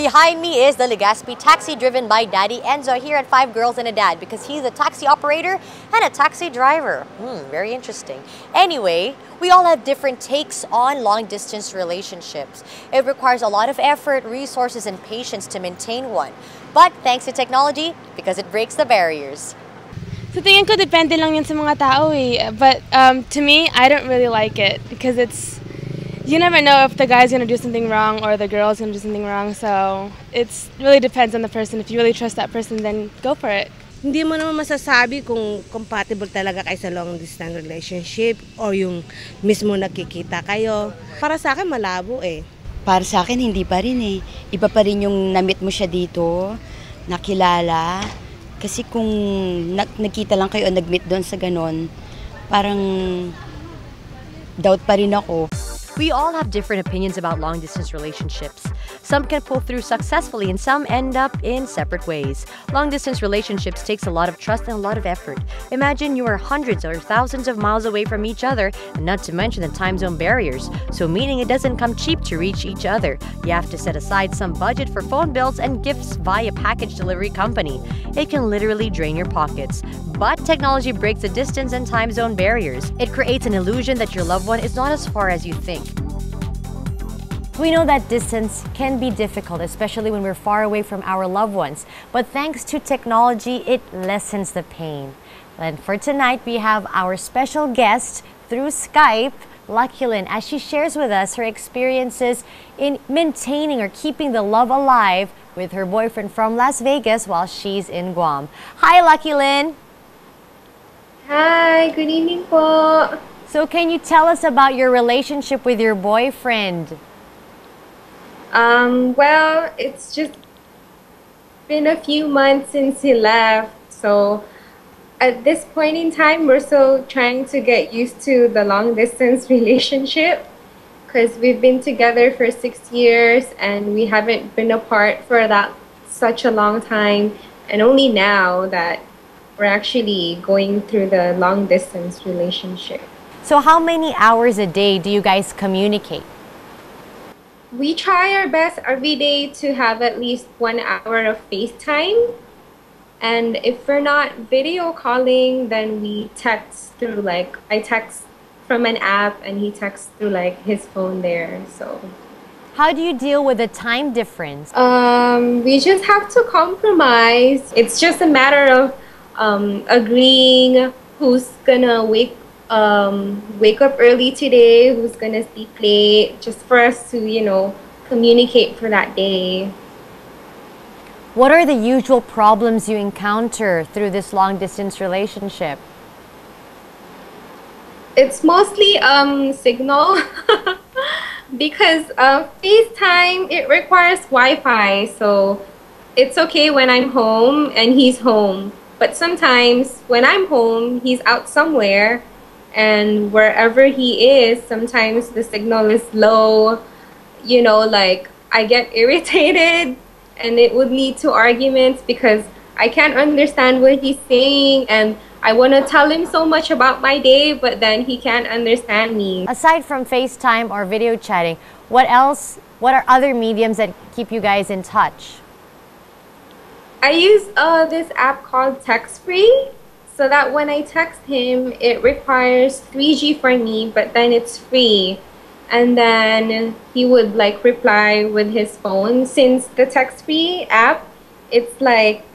Behind me is the Legazpi taxi driven by Daddy Enzo here at 5 Girls and a Dad because he's a taxi operator and a taxi driver. Very interesting. Anyway, we all have different takes on long-distance relationships. It requires a lot of effort, resources, and patience to maintain one. But thanks to technology, because it breaks the barriers. Sa tingin ko, depende lang yun sa mga tao eh. But to me, I don't really like it because you never know if the guy's gonna do something wrong or the girl's gonna do something wrong. So it really depends on the person. If you really trust that person, then go for it. Hindi mo naman masasabi kung compatible talaga kayo sa long distance relationship or yung mismo nagkikita kayo. Para sa akin, malabo eh. Para sa akin, hindi pa rin eh. Iba pa rin yung na-meet mo siya dito, nakilala. Kasi kung nagkita lang kayo o nag-meet doon sa ganon, parang doubt pa rin ako. We all have different opinions about long-distance relationships. Some can pull through successfully and some end up in separate ways. Long-distance relationships takes a lot of trust and a lot of effort. Imagine you are hundreds or thousands of miles away from each other, and not to mention the time zone barriers, so meaning it doesn't come cheap to reach each other. You have to set aside some budget for phone bills and gifts via package delivery company. It can literally drain your pockets. But technology breaks the distance and time zone barriers. It creates an illusion that your loved one is not as far as you think. We know that distance can be difficult, especially when we're far away from our loved ones. But thanks to technology, it lessens the pain. And for tonight, we have our special guest through Skype, Lucky Lynn, as she shares with us her experiences in maintaining or keeping the love alive with her boyfriend from Las Vegas while she's in Guam. Hi, Lucky Lynn. Hi, good evening po. So can you tell us about your relationship with your boyfriend? Well, it's just been a few months since he left. So at this point in time, we're still trying to get used to the long distance relationship because we've been together for 6 years and we haven't been apart for such a long time. And only now that we're actually going through the long distance relationship. So how many hours a day do you guys communicate? We try our best every day to have at least 1 hour of FaceTime. And if we're not video calling, then we text through I text from an app and he texts through his phone there. So how do you deal with the time difference? We just have to compromise. It's just a matter of agreeing who's gonna wake up early today, who's gonna sleep late, just for us to, communicate for that day. What are the usual problems you encounter through this long-distance relationship? It's mostly signal because FaceTime, it requires Wi-Fi, so it's okay when I'm home and he's home. But sometimes when I'm home, he's out somewhere, and wherever he is, sometimes the signal is low. I get irritated and it would lead to arguments because I can't understand what he's saying and I want to tell him so much about my day, but then he can't understand me. Aside from FaceTime or video chatting, what are other mediums that keep you guys in touch? I use this app called Text Free, so that when I text him, it requires 3G for me, but then it's free. And then he would reply with his phone. Since the Text Free app, it's like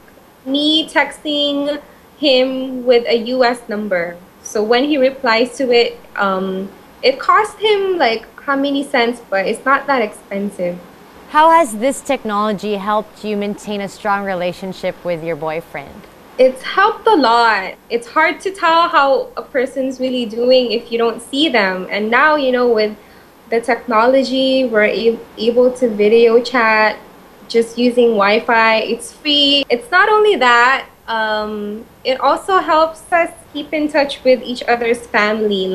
me texting him with a US number. So when he replies to it, it costs him how many cents, but it's not that expensive. How has this technology helped you maintain a strong relationship with your boyfriend? It's helped a lot. It's hard to tell how a person's really doing if you don't see them. And now, with the technology, we're able to video chat just using Wi-Fi. It's free. It's not only that, it also helps us keep in touch with each other's family.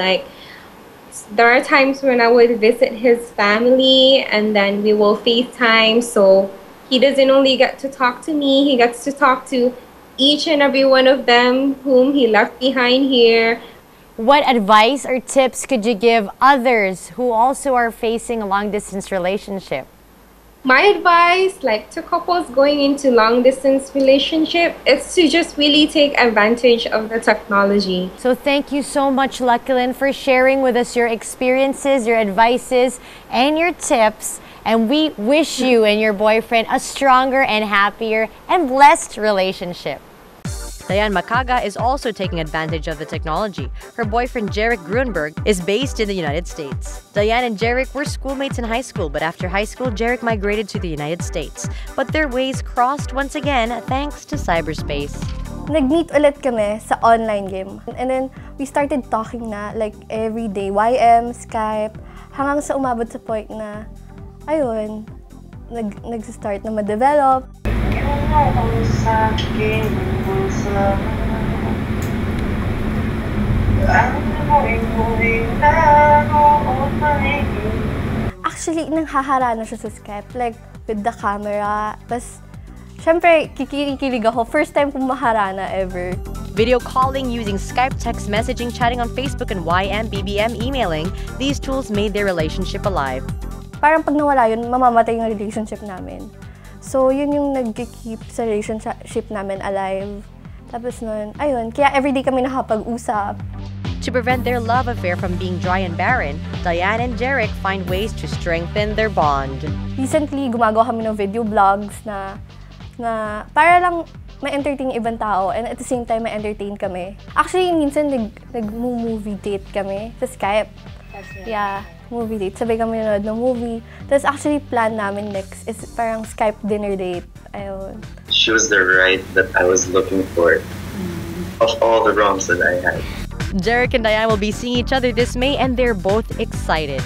There are times when I would visit his family and then we will FaceTime, so he doesn't only get to talk to me, he gets to talk to each and every one of them whom he left behind here. What advice or tips could you give others who also are facing a long-distance relationship? My advice, like to couples going into long distance relationship, is to just really take advantage of the technology. So thank you so much, Luckyland, for sharing with us your experiences, your advices, and your tips. And we wish you and your boyfriend a stronger and happier and blessed relationship. Diane Makaga is also taking advantage of the technology. Her boyfriend, Jerick Grunberg, is based in the United States. Diane and Jerick were schoolmates in high school, but after high school, Jerick migrated to the United States. But their ways crossed once again thanks to cyberspace. Nag-meet ulit kami sa online game. And then, we started talking na like every day, YM, Skype, hanggang sa umabot sa point na, ayun, nag-start na ma-develop. Actually, nanghaharana siya sa Skype, like with the camera. Tapos, syempre, kikilig ako. First time kong maharana ever. Video calling using Skype, text messaging, chatting on Facebook, and YM, BBM, emailing, these tools made their relationship alive. Parang pag nawala yun, mamamatay yung relationship namin. So, yun yung nag-keep sa relationship namin alive. Tapos nun, ayun, kaya everyday kami nakapag-usap. To prevent their love affair from being dry and barren, Diane and Jerick find ways to strengthen their bond. Recently, gumagawa kami ng video vlogs na para lang ma-entertain yung ibang tao and at the same time ma-entertain kami. Actually, minsan nag-movie date kami sa Skype. Yeah, movie date. Sabay kami nanonood ng movie. Tapos actually, plan namin next is parang Skype dinner date. Ayun. She was the right that I was looking for of all the wrongs that I had. Jerick and Diane will be seeing each other this May and they're both excited.